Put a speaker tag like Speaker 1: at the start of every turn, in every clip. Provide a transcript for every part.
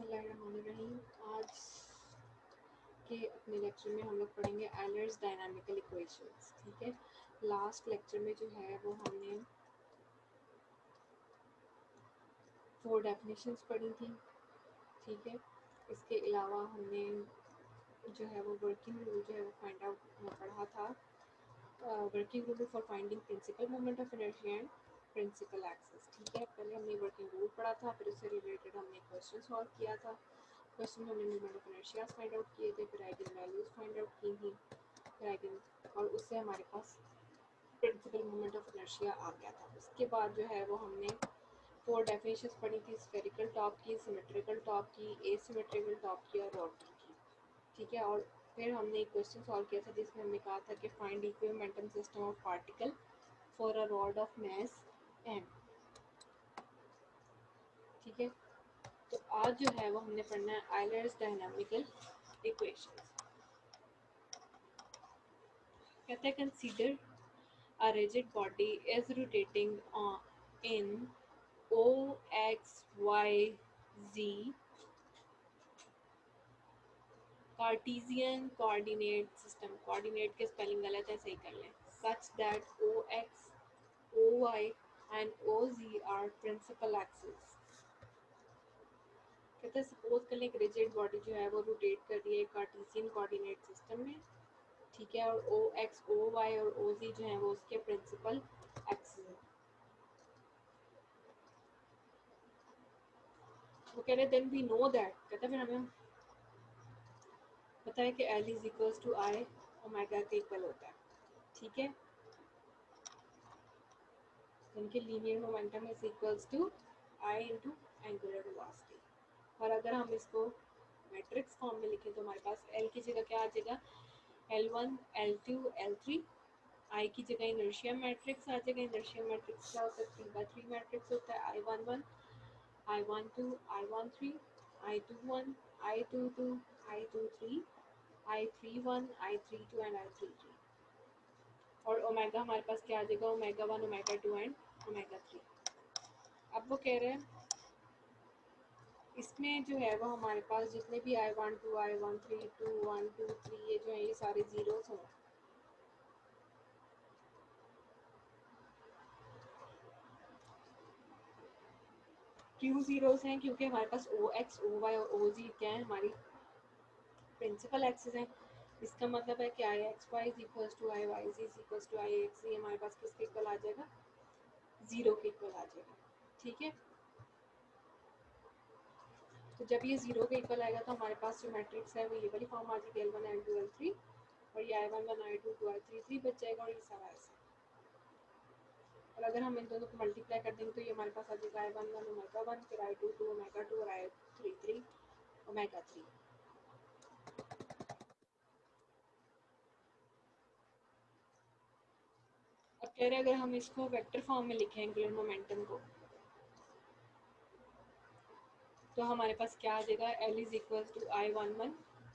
Speaker 1: बिस्मिल्लाहिर्रहमानिर्रहीम। आज के अपने लेक्चर में हम लोग पढ़ेंगे एलर्स डायनामिकल इक्वेशंस। ठीक है, लास्ट लेक्चर में जो है वो हमने 4 डेफिनेशंस पढ़ी थी। ठीक है, इसके अलावा हमने जो है वो वर्किंग रूल जो है वो फाइंड आउट पढ़ा था। Working rule for finding principal moment of inertia and principal axis. ठीक है, पहले हमने वर्किंग रूल पढ़ा था, फिर उससे रिलेटेड हमने क्वेश्चन सॉल्व किया था। क्वेश्चन हमने moment of inertia find out किए थे, फिर आइगन वैल्यूज फाइंड आउट की थी, फिर आइगन, और उससे हमारे पास प्रिंसिपल मोमेंट ऑफ इनर्शिया आ गया था। उसके बाद जो है वो हमने 4 डेफिनेशंस पढ़ी थी, स्फेरिकल टॉप की, सिमेट्रिकल टॉप की, एसिमेट्रिकल टॉप की और रोटरी की। ठीक है, और फिर हमने एक क्वेश्चन सॉल्व किया था जिसमें हमने कहा था कि फाइंड इक्विमोमेंटम system of particle for a rod of mass m। ठीक है, तो आज जो है वो हमने पढ़ना है एलर्स डायनामिकल इक्वेशंस। कहते हैं consider a rigid body is rotating in O X Y Z Cartesian coordinate system. Coordinate के स्पेलिंग गलत है, सही कर लें। such that OX, OY and OZ are principal axes। कहते हैं सपोज कर लें एक रिजिड बॉडी जो है वो रोटेट कर रही है कार्टेशियन कोऑर्डिनेट सिस्टम में। ठीक है, और OX, OY और OZ जो है वो उसके प्रिंसिपल एक्सिस है। वो कह रहे देन वी नो दैट, कहता है फिर हमें पता है कि L is equals to I omega के इक्वल होता है। ठीक है, इनके linear momentum is equals to I into angular velocity. और अगर हम इसको मैट्रिक्स फॉर्म में लिखें तो हमारे पास L की जगह क्या आ जाएगा, L1, L2, L3। I की जगह इनर्शिया मैट्रिक्स आ जाएगा। इनर्शिया मैट्रिक्स क्या होता है, 3x3 मैट्रिक्स होता है। I11, I12, I13, I21, I22, I23, I31, I32 and I33। और ओमेगा हमारे पास क्या आ जाएगा, ओमेगा 1, ओमेगा 2 एंड ओमेगा 3। अब वो कह रहे हैं इसमें जो है वो हमारे पास जितने भी I12, I13, 2, 1, 2, 3 ये जो है ये सारे जीरोस हों। क्यों जीरोस हैं, क्योंकि हमारे पास OX, OY और OZ क्या है, हमारी प्रिंसिपल एक्सिस है। इसका मतलब है कि IXY is equals to IY is equals to IX, ये हमारे पास किसके इक्वल आ जाएगा, जीरो के इक्वल आ जाएगा। ठीक है, तो जब ये जीरो के इक्वल आएगा तो हमारे पास जो मैट्रिक्स है वो ये वाली फॉर्म आ जाएगी, L1, L2, L3, और ये I11, I22, I33 बच जाएगा, और ये सारा ऐसे। और अगर हम इन दोनों को मल्टीप्लाई कर देंगे तो ये हमारे पास आ जाएगा I11 ओमेगा 1, फिर I22 ओमेगा 2 और I33 ओमेगा 3। अब कह रहे हैं अगर हम इसको वेक्टर फॉर्म में लिखें एंगुलर मोमेंटम को, तो हमारे पास क्या आ जाएगा, L is equal to I11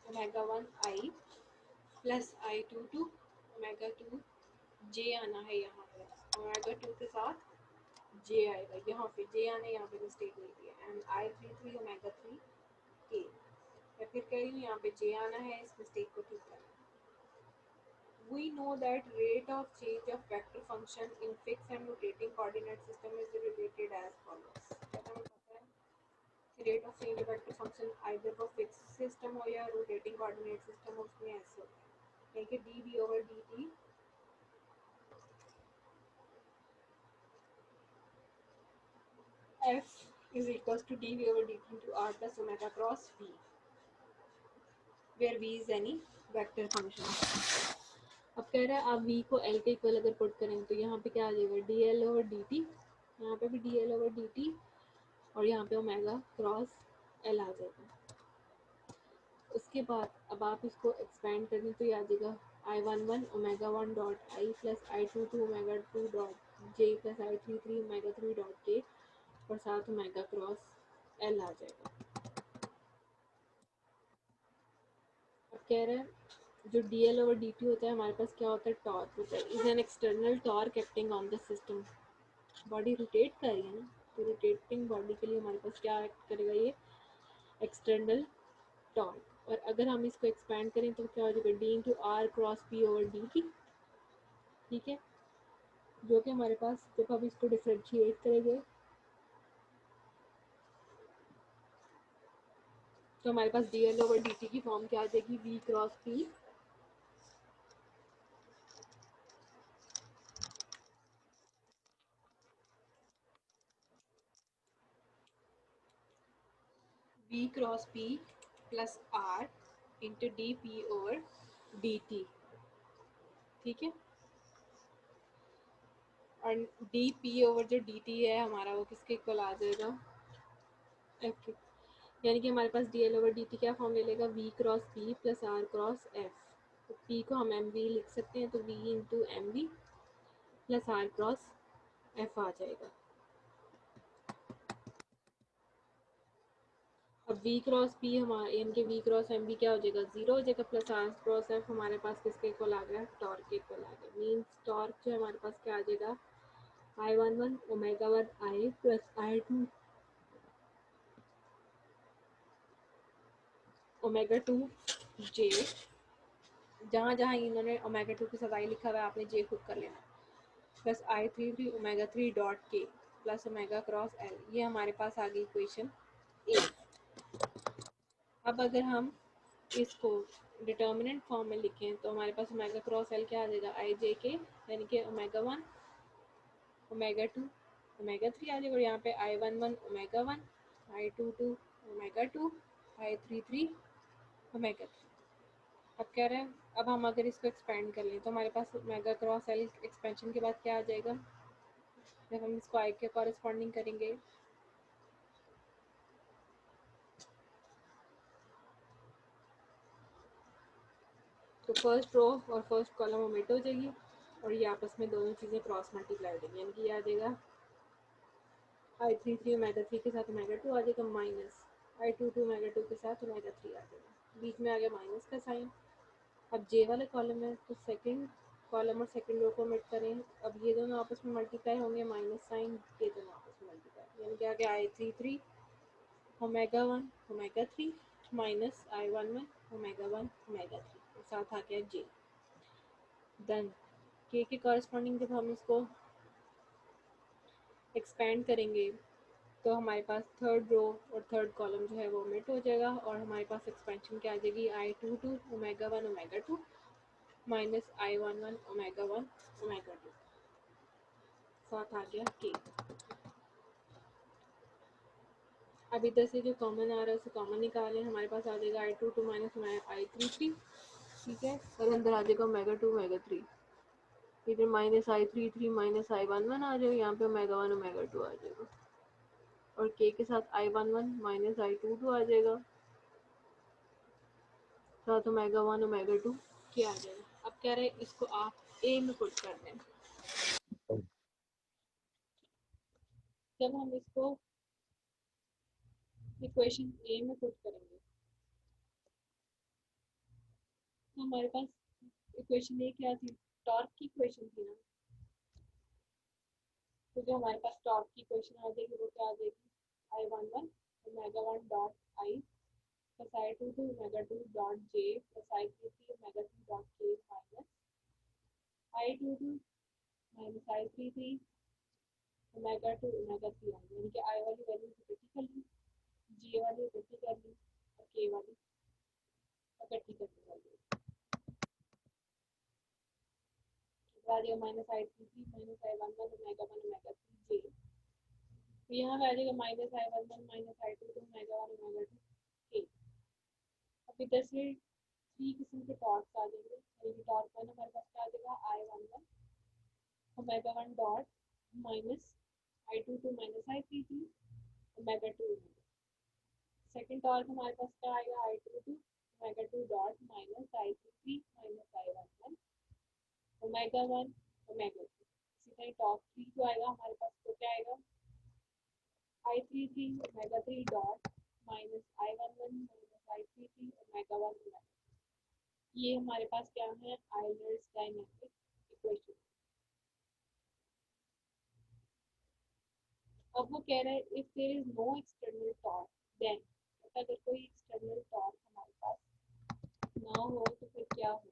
Speaker 1: omega 1 I plus I22 omega 2 J आना है यहाँ पे, ओमेगा 2 के साथ J आएगा, यहाँ पे J आने, यहाँ पे मिस्टेक नहीं दी है, एंड I33 ओमेगा 3 K। मैं फिर कह रही हूँ यहाँ पे J आना है, इस मिस्टेक को ठीक करना। We know that rate of change of vector function in fixed and rotating coordinate system is related as follows। क्या हमें पता है rate of change of vector function either वो फिक्स सिस्टम हो या रोटेटिंग कोऑर्डिनेट सिस्टम हो, उसमें ऐसे होता है कि D V over D T F is equals to D V over D T into R plus omega cross V, where V is any vector function. अब कह रहा है आप v को l के इक्वल अगर पुट करें तो यहाँ पे क्या आ जाएगा, D l over D T, यहाँ पे भी D l over D T, और यहाँ पे ओमेगा क्रॉस एल आ जाएगा। उसके बाद अब आप इसको एक्सपेंड करें तो ये आ जाएगा I11 omega 1 dot I plus I22 omega 2 dot j plus I33 omega 3 dot के, और साथ ओमेगा क्रॉस एल आ जाएगा। अब कह रहे हैं जो D l over D T होता है हमारे पास क्या होता है, टॉर्क होता है, is an external torque acting on the system. Body rotate कर रही है ना, तो रोटेटिंग बॉडी के लिए हमारे पास क्या एक्ट करेगा, ये एक्सटर्नल टॉर्क। और अगर हम इसको एक्सपेंड करें तो क्या हो जाएगा, D into R cross P over D T. ठीक है, जो कि हमारे पास जब हम इसको डिफ्रेंशिएट करेंगे तो हमारे पास d l over D t की फॉर्म क्या आ जाएगी, v cross p v cross p plus r into d p over D T. ठीक है, और डी पी ओवर जो डी टी है हमारा वो किसके इक्वल आ जाएगा, एफ के। यानी कि हमारे पास d l over D t क्या फॉर्म ले लेगा, v cross p plus r cross F. तो पी को हम एम वी लिख सकते हैं, तो v into m v plus r cross F आ जाएगा। अब वी क्रॉस पी हमारे यानी कि वी क्रॉस एम वी क्या हो जाएगा, जीरो हो जाएगा, प्लस आर क्रॉस एफ हमारे पास किसके इक्वल आ गया, टॉर्क के इक्वल आ गया। मीन्स टॉर्क जो हमारे पास क्या आ जाएगा, I one one omega one I plus I two omega two j. जहाँ जहाँ इन्होंने ओमेगा टू के साथ आई लिखा हुआ है आपने जे खुद कर लेना, plus I three three omega three dot k plus omega cross l. ये हमारे पास आ गई इक्वेशन ए। अब अगर हम इसको डिटर्मिनेंट फॉर्म में लिखें तो हमारे पास ओमेगा क्रॉस एल क्या आ जाएगा, आई जे के यानी कि omega one omega two omega three आ जाएगा, और यहाँ पे I one one omega one I two two omega two I three three omega three. अब कह रहे हैं अब हम अगर इसको एक्सपेंड कर लें तो हमारे पास ओमेगा क्रॉस एल एक्सपेंशन के बाद क्या आ जाएगा, जब हम इसको आई के कॉरेस्पॉन्डिंग करेंगे तो फर्स्ट रो और फर्स्ट कॉलम ओमिट हो जाएगी और ये आपस में दोनों चीज़ें क्रॉस मल्टीप्लाई हो जाएंगी, यानी कि ये आ जाएगा I three three omega three के साथ ओमेगा टू आ जाएगा minus I two two omega two के साथ ओमेगा थ्री आ जाएगा, बीच में आ गया माइनस का साइन। अब जे वाले कॉलम है तो सेकंड कॉलम और सेकंड रो को मिट करें, अब ये दोनों आपस में मल्टीप्लाई होंगे, माइनस साइन, ये दोनों आपस में मल्टीप्लाई, यानी कि आ गया I three three omega one omega three minus I one omega three, साथ आ गया जे। देन के कॉरेस्पॉन्डिंग जब हम इसको एक्सपेंड करेंगे तो हमारे पास थर्ड रो और थर्ड कॉलम जो है वो मिट हो जाएगा और हमारे पास एक्सपेंशन क्या आ जाएगी, I two two omega two minus I one omega two, साथ आ गया के। अब इधर से जो कॉमन आ रहा है उसे कॉमन निकालें, हमारे पास आ जाएगा I two two minus I three three. ठीक है, और अंदर आ जाएगा ओमेगा टू ओमेगा थ्री, इधर minus I three three minus I one आ जाएगा, यहाँ पे ओमेगा टू आ जाएगा और के साथ I one minus I two आ जाएगा, साथ ओमेगा टू क्या आ जाएगा। अब कह रहे हैं इसको आप ए में पुट कर दें। जब हम इसको इक्वेशन ए में पुट करेंगे तो हमारे पास इक्वेशन ए क्या थी, टॉर्क की इक्वेशन थी ना, तो जो हमारे पास टॉर्क की इक्वेशन आ जाएगी वो क्या आ जाएगी, I one omega one dot I plus I two omega two dot j plus I three omega three dot k minus I two minus I three omega three आ गई, यानी कि आई वाली वैल्यू इकट्ठी कर ली, जी वाली इकट्ठी कर ली और के वाली इकट्ठी करने वाली, आ जाएगा minus I three minus I one omega three j. तो यहाँ पे आ जाएगा minus I one minus I two omega two k. अब इधर से थ्री किस्म के टॉर्क्स आ जाएंगे, यानी कि टॉर्क वन हमारे पास क्या आ जाएगा, I one omega one dot minus I two minus I three omega two. Second torque हमारे पास क्या आएगा, I two omega two dot minus I three minus I one omega one omega two. इसी तरह टॉप थ्री जो आएगा हमारे पास तो क्या आएगा, I omega three dot minus I one minus I omega one omega. ये हमारे पास क्या है, आयलर्स डायनेमिक इक्वेशन। अब वो कह रहे हैं if there is no external torque then but अगर कोई एक्सटर्नल टॉर्क हमारे पास ना हो तो फिर क्या हो,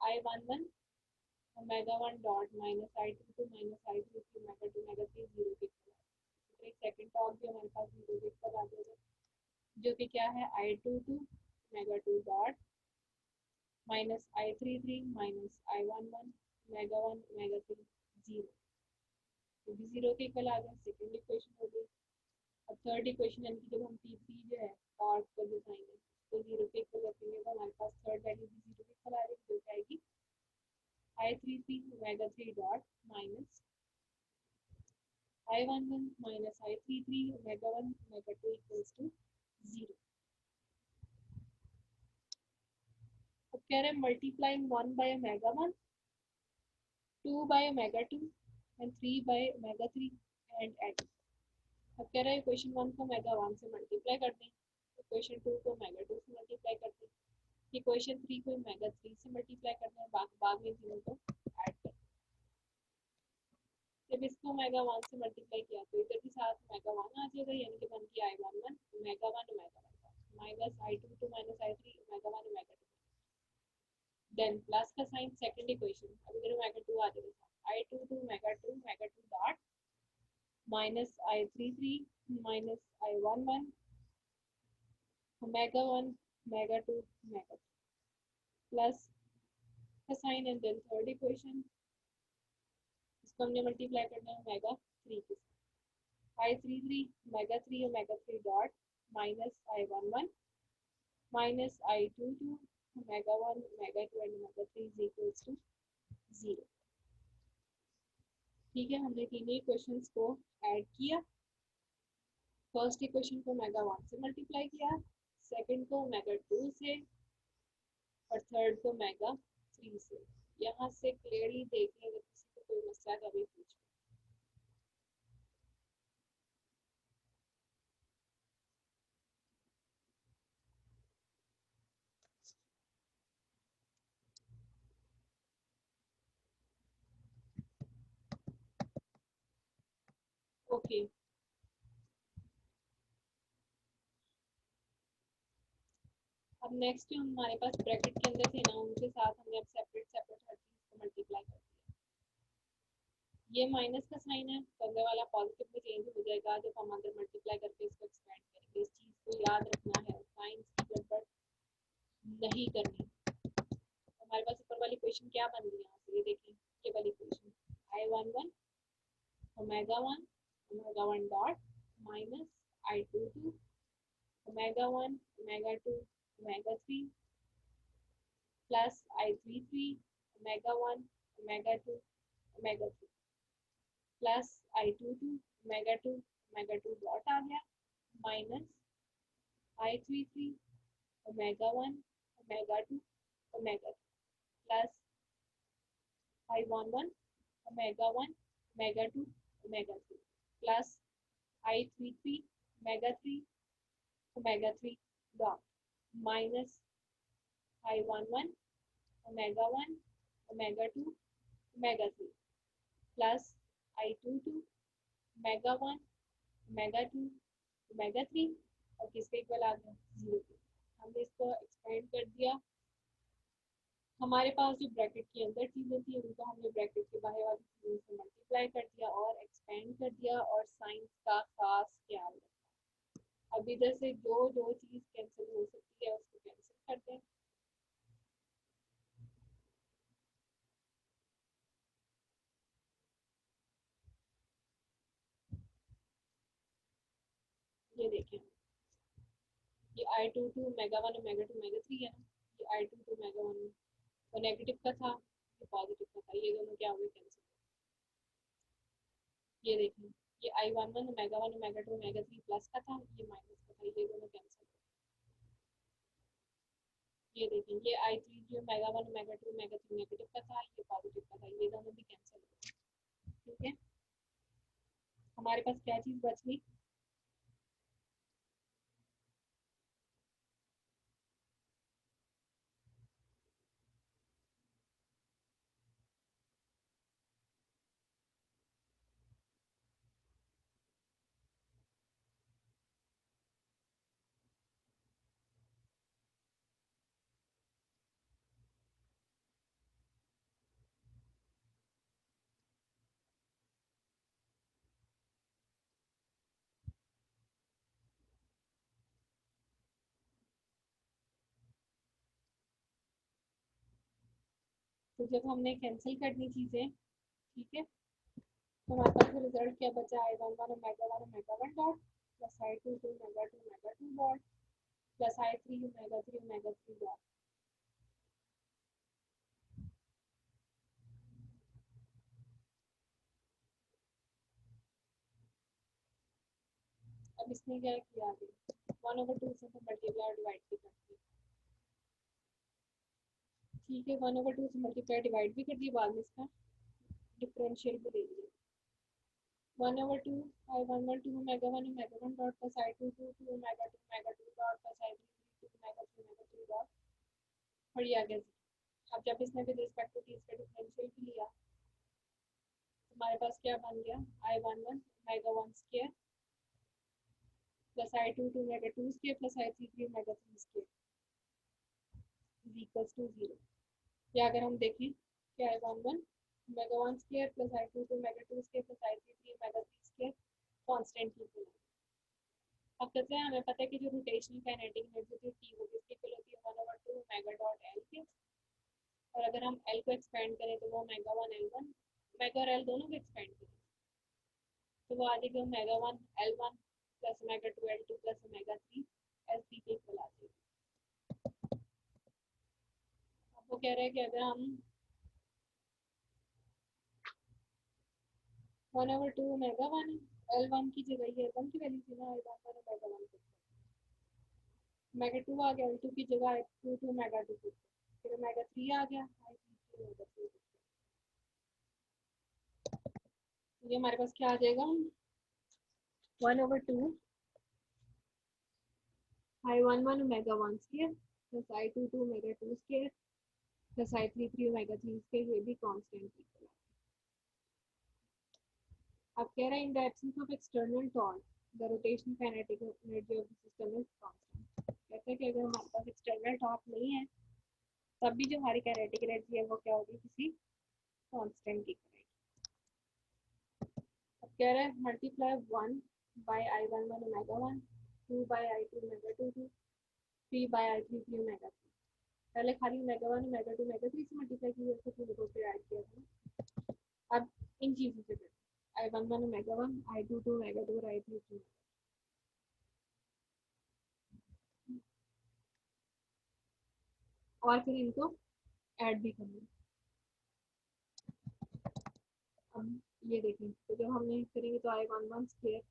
Speaker 1: I11 omega 1 dot minus I22 minus I33 omega 2 omega 3 zero के इक्वल है। फिर एक सेकंड टॉर्क भी हमारे पास जीरो के इक्वल आ जाएगा, जो कि क्या है I22 omega 2 dot minus I33 minus I11 omega 1 omega 3 zero, तो भी जीरो के इक्वल आ गया। सेकंड इक्वेशन हो गई। अब थर्ड इक्वेशन यानी कि जब हम T3 जो है टॉर्क का जो साइन है उसको जीरो के इक्वल रखेंगे तो हमारे पास थर्ड वैल्यू भी जीरो के इक्वल आ जाएगी, जो क्या आएगी I33 omega 3 dot minus I11 minus I33 omega 1 omega 2 equals to zero. अब कह रहे हैं multiplying 1 by omega 1, 2 by omega 2 and 3 by omega 3 and add. अब कह रहा है इक्वेशन 1 को ओमेगा 1 से मल्टीप्लाई कर दें, इक्वेशन 2 को ओमेगा 2 से मल्टीप्लाई कर दें, इक्वेशन 3 को ओमेगा 3 से मल्टीप्लाई करना है, बाद में तीनों को ऐड कर। जब इसको ओमेगा 1 से मल्टीप्लाई किया तो इधर भी साथ ओमेगा 1 आ जाएगा, यानी कि बन गया I11 omega 1 omega 1 minus I22 minus I3 omega 1 omega 2, then plus का साइन सेकंड इक्वेशन, अब इधर ओमेगा 2 आ जाएगा I22 omega 2 omega 2 dot minus I33 minus I11 omega 1 omega 2 omega 3 plus का sign and then third equation, इसको हमने multiply करना है ओमेगा 3 के साथ I33 omega 3 omega 3 dot minus I11 minus I22 omega 1 omega 2 and omega 3 is equals to zero. ठीक है, हमने तीनों इक्वेशंस को ऐड किया। फर्स्ट इक्वेशन को ओमेगा 1 से मल्टीप्लाई किया, सेकंड को ओमेगा 2 से और थर्ड को ओमेगा 3 से। यहाँ से क्लियरली देख लें अगर किसी को कोई मसला कभी पूछे। ओके, अब नेक्स्ट जो हमारे पास ब्रैकेट के अंदर थे ना, उनके साथ हमने अब सेपरेट सेपरेट हर चीज को मल्टीप्लाई कर दिया। ये माइनस का साइन है तो अंदर वाला पॉजिटिव में चेंज हो जाएगा जब हम अंदर मल्टीप्लाई करके इसको एक्सपेंड करेंगे। इस चीज को याद रखना है, साइंस की गड़बड़ नहीं करनी। हमारे पास ऊपर वाली इक्वेशन क्या बन गई यहाँ से, ये देखिए ये वाली equation I11 omega 1 omega 1 dot minus I22 omega 1 omega 2 omega 3 plus I33 omega 1 omega 2 omega 3 plus I22 omega 2 omega 2 dot आ गया minus I33 omega 1 omega 2 omega 3 plus I11 omega 1 omega 2 omega 3 plus I33 omega 3 omega 3 dot minus I11 omega 1 omega 2 omega 3 plus I22 omega 1 omega 2 omega 3 और किसके equal आ गया zero के। हमने इसको expand कर दिया, हमारे पास जो ब्रैकेट के अंदर चीजें थी उनको हमने ब्रैकेट के बाहर वाली चीजों से मल्टीप्लाई कर दिया और एक्सपेंड कर दिया और साइंस का खास ख्याल रखा। अब इधर से जो जो चीज कैंसिल हो सकती है उसको कैंसिल कर दें। ये देखें, ये I22 ओमेगा 1 ओमेगा 2 ओमेगा 3 है ना, ये I22 ओमेगा 1 वो नेगेटिव का था, ये पॉजिटिव का था, ये दोनों क्या हुए कैंसिल। ये देखें, ये I11 omega 1 omega 2 omega 3 plus का था, ये माइनस का था, ये दोनों कैंसिल। ये देखें, ये I33 omega 1 omega 2 omega 3 negative का था, ये पॉजिटिव का था, ये दोनों भी कैंसिल हो गए। ठीक है, हमारे पास क्या चीज बच गई, तो जब हमने कैंसिल करनी चीज़ें, ठीक है, तो हमारे पास रिजल्ट क्या बचा, I11 omega 1 dot plus I22 omega 2 dot plus I3 omega 3 dot. अब इसने क्या किया आगे, 1/2 से तो मल्टीप्लाई और डिवाइड भी कर दिया, ठीक है, 1/2 से मल्टीप्लाई डिवाइड भी कर दिया, बाद में इसका डिफरेंशियल भी ले लिया, 1/2 I11 omega 1 dot plus I22 omega 2 dot plus I33 omega 3 dot, और ये आ गया। अब जब इसने विद रिस्पेक्ट टू टी इसका डिफरेंशियल भी लिया, हमारे पास क्या बन गया, I11 omega 1 square plus I22 omega 2 square plus I33 omega 3 square is equals to 0। या अगर हम देखें कि I11 omega 1 square plus I22 omega 2 square plus I33 omega 3 square constant की इक्वल। अब कहते हैं हमें पता है कि जो रोटेशनल काइनेटिक एनर्जी होती है टी, वो किसकी इक्वल होती है 1/2 ओमेगा डॉट एल के, और अगर हम एल को एक्सपेंड करें तो वो ओमेगा 1 L1 ओमेगा और एल दोनों को एक्सपेंड करें तो वो आ जाएगी omega 1 L1 plus omega 2 L2 plus omega 3 L3 के इक्वल आ जाएगी। अब वो कह रहे हैं कि अगर हम 1/2 ओमेगा 1 L1 की जगह ये L1 की वैल्यू थी ना, L1 ओमेगा 1 ओमेगा 2 आ गया, L2 की जगह I2 ओमेगा 2, फिर ओमेगा 3 आ गया, I3 ओमेगा 3। ये हमारे पास क्या आ जाएगा, 1/2 I11 omega 1 square plus I22 omega 2 square plus I33 omega 3 square, ये भी कांस्टेंट इक्वल है। अब कह रहा है in the absence of external torque the rotational kinetic energy of the system is constant. कहते हैं कि अगर हमारे पास एक्सटर्नल टॉर्क नहीं है तब भी जो हमारी काइनेटिक एनर्जी है वो क्या होगी, किसी कांस्टेंट की करेगी। अब कह रहा है multiply 1 by I11 omega 1, 2 by I2 omega 2, 3 by I33 omega 3। पहले खाली ओमेगा 1 ओमेगा 2 ओमेगा 3 से मल्टीप्लाई किया, उसको पूरे को फिर ऐड किया था। अब इन चीज़ों से करते हैं I11 ओमेगा 1, I22 ओमेगा 2 और I33, और फिर इनको ऐड भी करना। अब ये देखें तो जब हमने करेंगे तो I11 square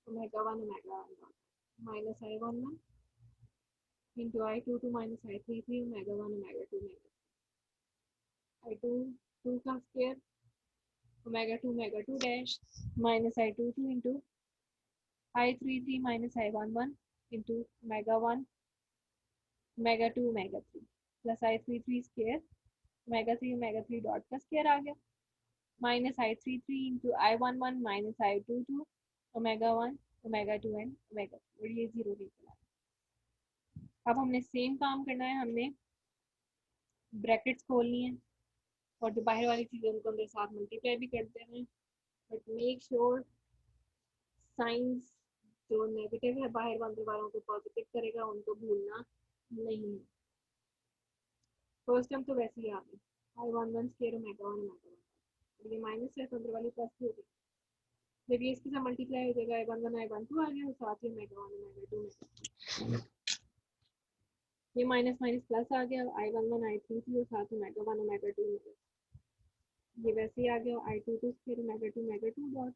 Speaker 1: omega 1 omega 1 minus I11 into I22 minus I33 omega 1 omega 2 I22 का square omega 2 dash minus I22 into I33 minus I11 into omega 1 omega 2 omega 3 plus I33 square omega 3 dot का square आ गया, minus I33 into I11 minus I22 omega 1 omega 2 and omega 3, और ये 0 के equal. अब हमने same काम करना है, हमने ब्रैकेट्स खोलनी है और जो बाहर वाली चीज़ें उनको मेरे साथ मल्टीप्लाई भी करते हैं, बट मेक श्योर साइंस जो नेगेटिव है बाहर वाले वालों को पॉजिटिव करेगा, उनको भूलना नहीं। फर्स्ट टर्म तो वैसे ही आ गई I11 स्क्वायर ओमेगा 1 ओमेगा 1, ये माइनस है तो अंदर वाली प्लस हो गई, जब ये इसके साथ मल्टीप्लाई हो जाएगा I11 I12 आ गया और साथ ही ओमेगा 1 ओमेगा 2 ओमेगा, ये माइनस माइनस प्लस आ गया I11 I33 और साथ ओमेगा 1 ओमेगा 2 ओमेगा, ये वैसे ही आ गया I22 स्क्वायर ओमेगा 2 डॉट,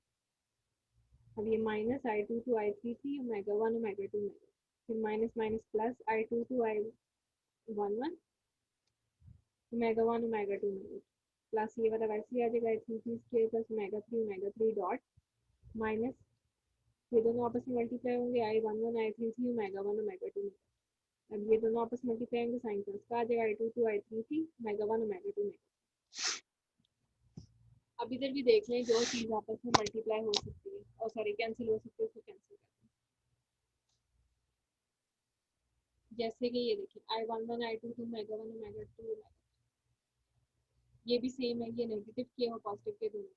Speaker 1: अब ये minus I22 I33 omega 1 omega 2 omega, फिर minus minus plus I22 I11 omega 1 omega 2 omega, plus ये वाला वैसे ही आ जाएगा I33 square plus omega 3 dot, minus ये दोनों आपस में मल्टीप्लाई होंगे I11 I33 omega 1 omega 2 omega, अब ये दोनों आपस में मल्टीप्लाई होंगे साइन प्लस का आ जाएगा I22 I33 omega 1 omega 2 omega. अब इधर भी देख लें जो चीज़ आपस में मल्टीप्लाई हो सकती है और सॉरी कैंसिल हो सकती है उसको कैंसिल करते हैं, जैसे कि ये देखिए I11 I22 omega 1 omega 2 omega, ये भी सेम है, ये नेगेटिव के और पॉजिटिव के दोनों।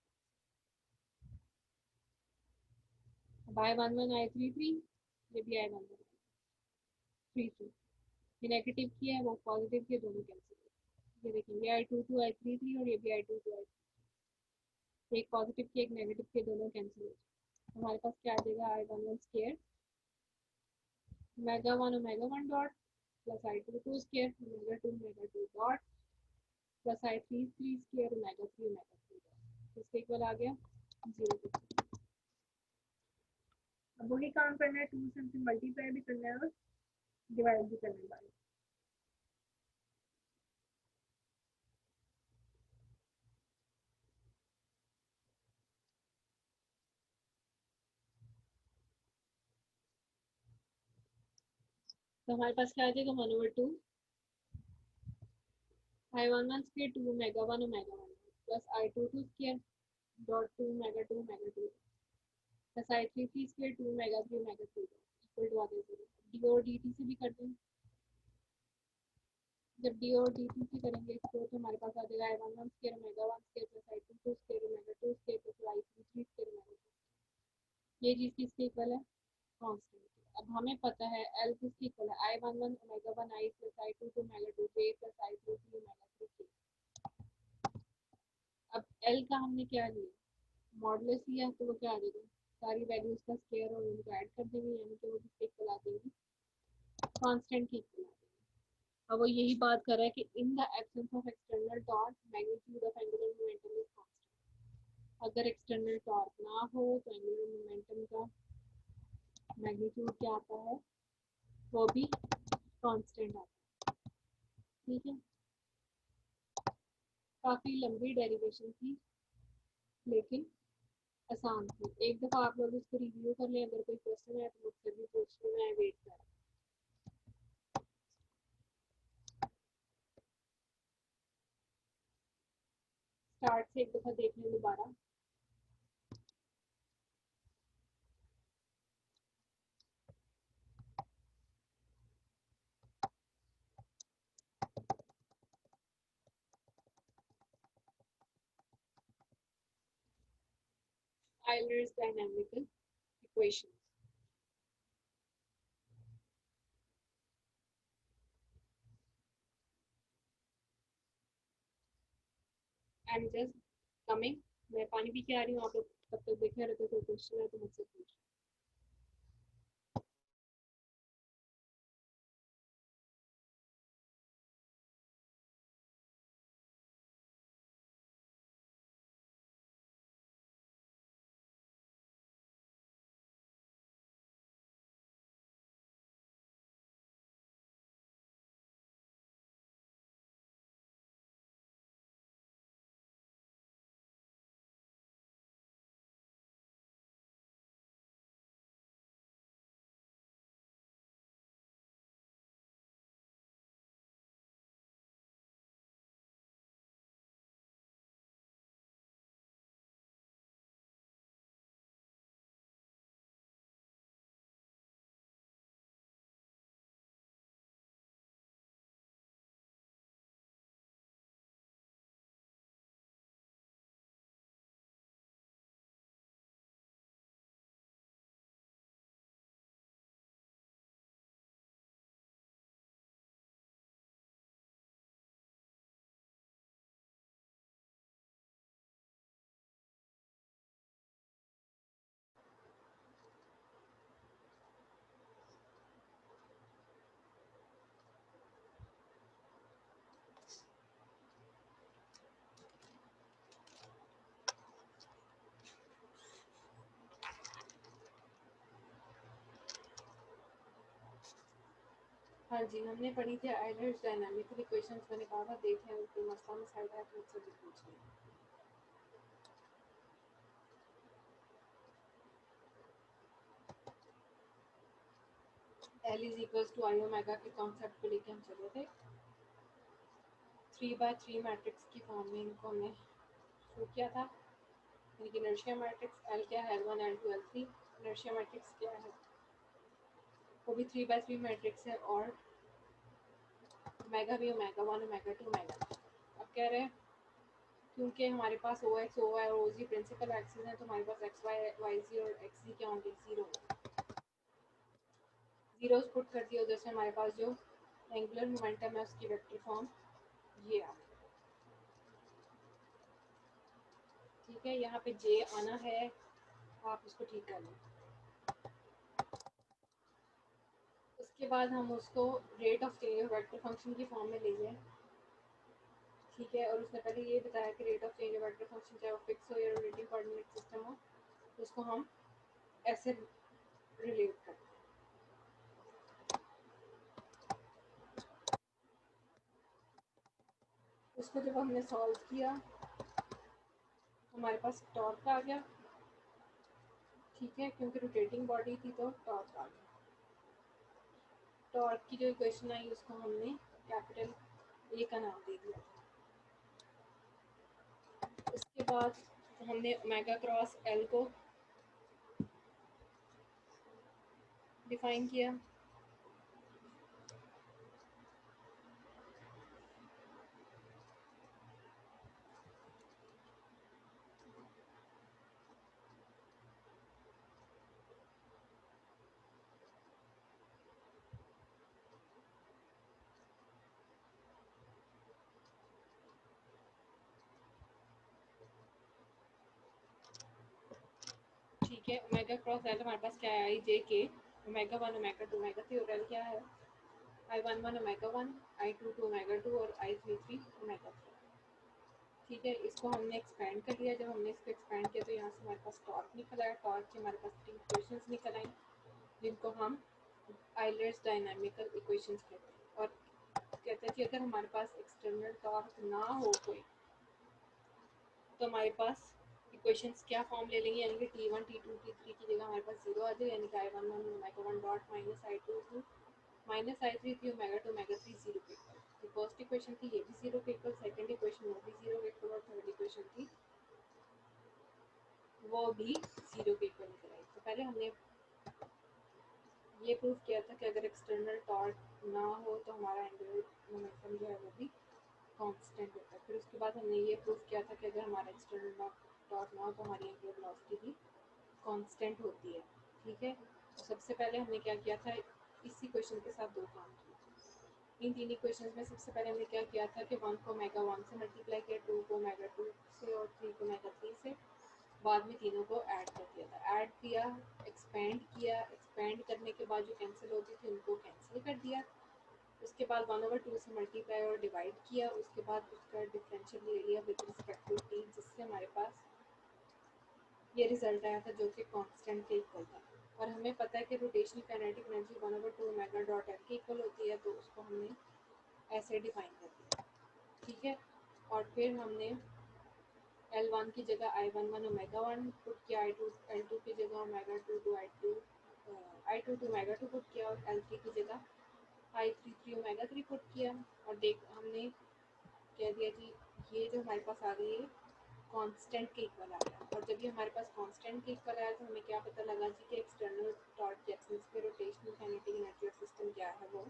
Speaker 1: अब I11 I33 ये भी I11 I33, ये नेगेटिव की है वो पॉजिटिव के दोनों कैंसिल, ये देखिए ये I22 I33 और ये भी I22 I33, एक पॉजिटिव के एक नेगेटिव के दोनों कैंसिल हो जाए। हमारे पास क्या आ जाएगा I11 square omega 1 dot plus I22 square omega 2 dot plus I33 square omega 3 dot, इसके इक्वल आ गया 0। अब वही काम करना है, 2 से मल्टीप्लाई भी करना है और डिवाइड भी करना है। तो हमारे पास क्या आ जाएगा 1/2 I11 square 2 omega 1 plus I22 square dot 2 omega 2 plus I33 square 2 omega 3 equal to आ जाएगा डी और डी टी से भी कर दें। जब डी और डी टी से करेंगे इसको तो हमारे पास आ जाएगा I11 square omega 1 square plus I22 square omega 2 square plus I33 square omega 2। ये चीज़ किसके इक्वल है? कांस्टेंट। अब हमें पता है एल किसके इक्वल है? I11 ओमेगा 1 आई प्लस I22 ओमेगा 2 जे प्लस I33 ओमेगा 3 के। अब एल का हमने क्या लिया? मॉडुलस लिया, तो वो क्या आ जाएगा? सारी वैल्यूज का स्क्वायर और उनको ऐड कर देंगे, यानी कि वो किसके इक्वल आ जाएगी? कांस्टेंट के इक्वल आ जाएगी। अब वो यही बात कर रहा है कि in the absence of external torque magnitude of angular momentum is constant. अगर एक्सटर्नल टॉर्क ना हो तो एंगुलर मोमेंटम का मैग्नीट्यूड क्या आता है? वो भी कांस्टेंट आता है। ठीक है, काफ़ी लंबी डेरिवेशन थी लेकिन आसान थी। एक दफ़ा आप लोग इसको रिव्यू कर लें, अगर कोई क्वेश्चन है तो मुझसे भी पूछ लें, मैं वेट कर रहा हूँ। स्टार्ट से एक दफ़ा देख लें दोबारा। Euler's dynamical equations. I'm just coming. मैं पानी पी के आ रही हूँ, आप लोग तब तक देखे रहते, कोई क्वेश्चन है तो मुझसे पूछ। हाँ जी, हमने पढ़ी थी आइलर्स डायनामिकल इक्वेशंस। मैंने कहा था देखें, उनके मसला मसाइल है तो मुझसे भी पूछ लें। L is equals to I omega के कॉन्सेप्ट को लेके हम चले थे। 3/3 मैट्रिक्स की फॉर्म में इनको हमने शुरू किया था। यानी इनर्शिया मैट्रिक्स L क्या है? L1 L2 L3। Inertia matrix क्या है? वो भी 3/3 मैट्रिक्स है और ओमेगा भी ओमेगा 1 ओमेगा 2 ओमेगा। अब कह रहे हैं क्योंकि हमारे पास ओ एक्स ओ वाई और ओ जी प्रिंसिपल एक्सिस है, तो हमारे पास एक्स वाई वाई जी और एक्स जी क्या होंगे? जीरो। जीरो पुट कर दिया उधर से, हमारे पास जो एंगुलर मोमेंटम है उसकी वेक्टर फॉर्म ये आ। ठीक है, यहाँ पे जे आना है, आप उसको ठीक कर लें। उसके बाद हम उसको rate of change of vector function की फॉर्म में ले जाएं। ठीक है, और उसने पहले ये बताया कि rate of change of vector function चाहे वो फिक्स हो या रोटेटिंग कोऑर्डिनेट सिस्टम हो, तो उसको हम ऐसे रिलेट करते हैं। उसको जब हमने सॉल्व किया, हमारे पास टॉर्क आ गया। ठीक है, क्योंकि रोटेटिंग बॉडी थी तो टॉर्क आ गया। टॉर्क की जो इक्वेशन आई उसको हमने कैपिटल ए का नाम दे दिया। उसके बाद हमने ओमेगा क्रॉस एल को डिफाइन किया। ठीक है, ओमेगा क्रॉस एल हमारे पास क्या है, I J K omega one omega two omega three, और एल क्या है, I one one omega one, I two two omega two, और I three three omega three. ठीक है, इसको हमने एक्सपेंड कर लिया। जब हमने इसको एक्सपेंड किया तो यहाँ से हमारे पास टॉर्क निकल आया। टॉर्क की हमारे पास 3 इक्वेशंस निकल आई, जिनको हम आइलर्स डायनामिकल इक्वेशंस कहते हैं। और कहते हैं कि अगर हमारे पास एक्सटर्नल टॉर्क ना हो कोई, तो हमारे पास इक्वेशंस क्या फॉर्म ले लेंगे, यानी कि T1 T2 T3 की जगह हमारे पास 0 आ जाए, यानी कि I11 omega 1 dot minus I22 minus I33 omega 2 omega 3 0 के इक्वल। तो फर्स्ट इक्वेशन थी ये भी 0 के इक्वल, सेकंड इक्वेशन वो भी 0 के इक्वल, और थर्ड इक्वेशन थी वो भी 0 के इक्वल निकल आई। तो पहले हमने ये प्रूव किया था कि अगर एक्सटर्नल टॉर्क ना हो तो हमारा एंगुलर मोमेंटम जो है वो भी कांस्टेंट होता है। फिर उसके बाद हमने ये प्रूव किया था कि अगर हमारा एक्सटर्नल टॉर्क ना हो तो हमारी एंगुलर वेलोसिटी भी कांस्टेंट होती है। ठीक है, तो सबसे पहले हमने क्या किया था, इसी क्वेश्चन के साथ दो काम किए। इन तीन इक्वेशंस में सबसे पहले हमने क्या किया था कि 1 को ओमेगा 1 से मल्टीप्लाई किया, 2 को ओमेगा 2 से, और 3 को ओमेगा 3 से। बाद में तीनों को ऐड कर दिया था, ऐड किया, एक्सपेंड किया, एक्सपेंड करने के बाद जो कैंसिल होती थी उनको कैंसिल कर दिया। उसके बाद 1/2 से मल्टीप्लाई और डिवाइड किया। उसके बाद उसका डिफरेंशियल ले लिया विद रिस्पेक्ट टू टी, जिससे हमारे पास ये रिजल्ट आया था जो कि कांस्टेंट के इक्वल था। और हमें पता है कि rotational kinetic energy 1/2 omega dot L के इक्वल होती है, तो उसको हमने ऐसे डिफाइन कर दिया। ठीक है, और फिर हमने L1 की जगह I11 ओमेगा 1 पुट किया, L2 की जगह omega 2 to I22 omega 2 put किया, और L3 की जगह I33 ओमेगा 3 पुट किया। और देख हमने कह दिया कि ये जो हमारे पास आ गई है कांस्टेंट के इक्वल आ गया। और जब ये हमारे पास कांस्टेंट के इक्वल आया तो हमें क्या पता लगा जी कि एक्सटर्नल टॉर्क के एब्सेंस पे rotational kinetic energy of system क्या है, वो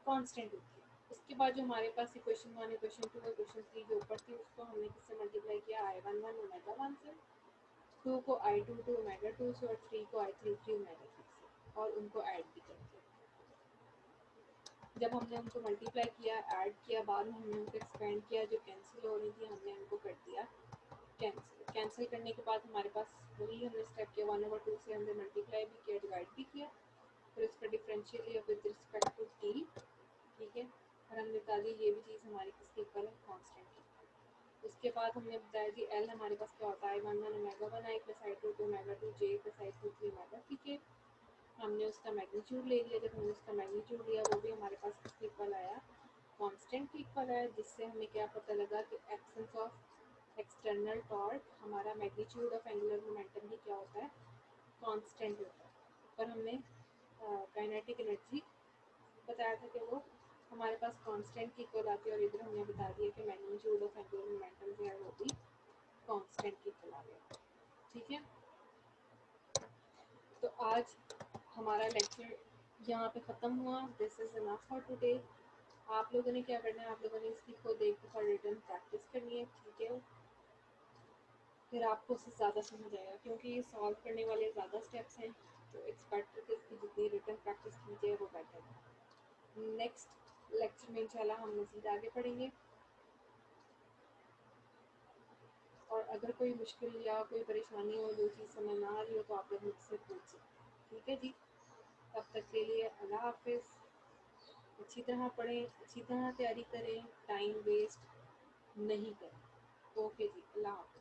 Speaker 1: कांस्टेंट होती है। उसके बाद जो हमारे पास इक्वेशन 1 इक्वेशन 2 इक्वेशन 3 जो ऊपर थी उसको हमने किससे मल्टीप्लाई किया, I11 ओमेगा 1 से, 2 को I22 ओमेगा 2 से, और 3 को I33 ओमेगा 3 से, और उनको ऐड भी कर दिया। जब हमने उनको मल्टीप्लाई किया, ऐड किया, बाद में हमने उनको एक्सपेंड किया, जो कैंसिल हो रही थी हमने उनको कर दिया कैंसिल। कैंसिल करने के बाद हमारे पास वही हमने स्टेप किया, 1/2 से हमने मल्टीप्लाई भी किया, डिवाइड भी किया, फिर उसका डिफरेंशियल लिया विद रिस्पेक्ट टू टी। ठीक है, और हमने बता दी ये भी चीज़ हमारी किसके इक्वल है, कांस्टेंट की। उसके बाद हमने बताया कि एल हमारे पास क्या होता है, I11 ओमेगा 1 आई प्लस I22 ओमेगा 2 जे प्लस I33 ओमेगा। ठीक है, हमने उसका मैग्नीट्यूड ले लिया। जब हमने उसका मैग्नीट्यूड लिया वो भी हमारे पास किसके इक्वल आया, कांस्टेंट के इक्वल आया, जिससे हमें क्या पता लगा कि एब्सेंस ऑफ एक्सटर्नल टॉर्क हमारा मैग्नीट्यूड ऑफ एंगुलर मोमेंटम भी क्या होता है, कांस्टेंट होता है। पर हमने काइनेटिक एनर्जी बताया था कि वो हमारे पास कांस्टेंट की इक्वल आती है, और इधर हमने बता दिया कि मैग्नीट्यूड ऑफ एंगुलर मोमेंटम जो है वो भी कांस्टेंट की इक्वल आ गया। ठीक है, तो आज हमारा लेक्चर यहाँ पे ख़त्म हुआ। This is enough for today. आप लोगों ने क्या करना है, आप लोगों ने इसकी खुद एक दफ़ा रिटर्न प्रैक्टिस करनी है। ठीक है, फिर आपको उससे ज़्यादा समझ आएगा, क्योंकि ये सॉल्व करने वाले ज़्यादा स्टेप्स हैं, तो इट्स बेटर कि इसकी जितनी रिटर्न प्रैक्टिस कीजिए वो बेटर है। नेक्स्ट लेक्चर में इंशाल्लाह हम मज़ीद आगे पढ़ेंगे। और अगर कोई मुश्किल या कोई परेशानी हो, जो चीज़ समझ ना आ रही हो, तो आप लोग मुझसे पूछ सकते हैं। ठीक है जी, तब तक के लिए अल्लाह हाफिज़। अच्छी तरह पढ़ें, अच्छी तरह तैयारी करें, टाइम वेस्ट नहीं करें। ओके जी, अल्लाह हाफिज़।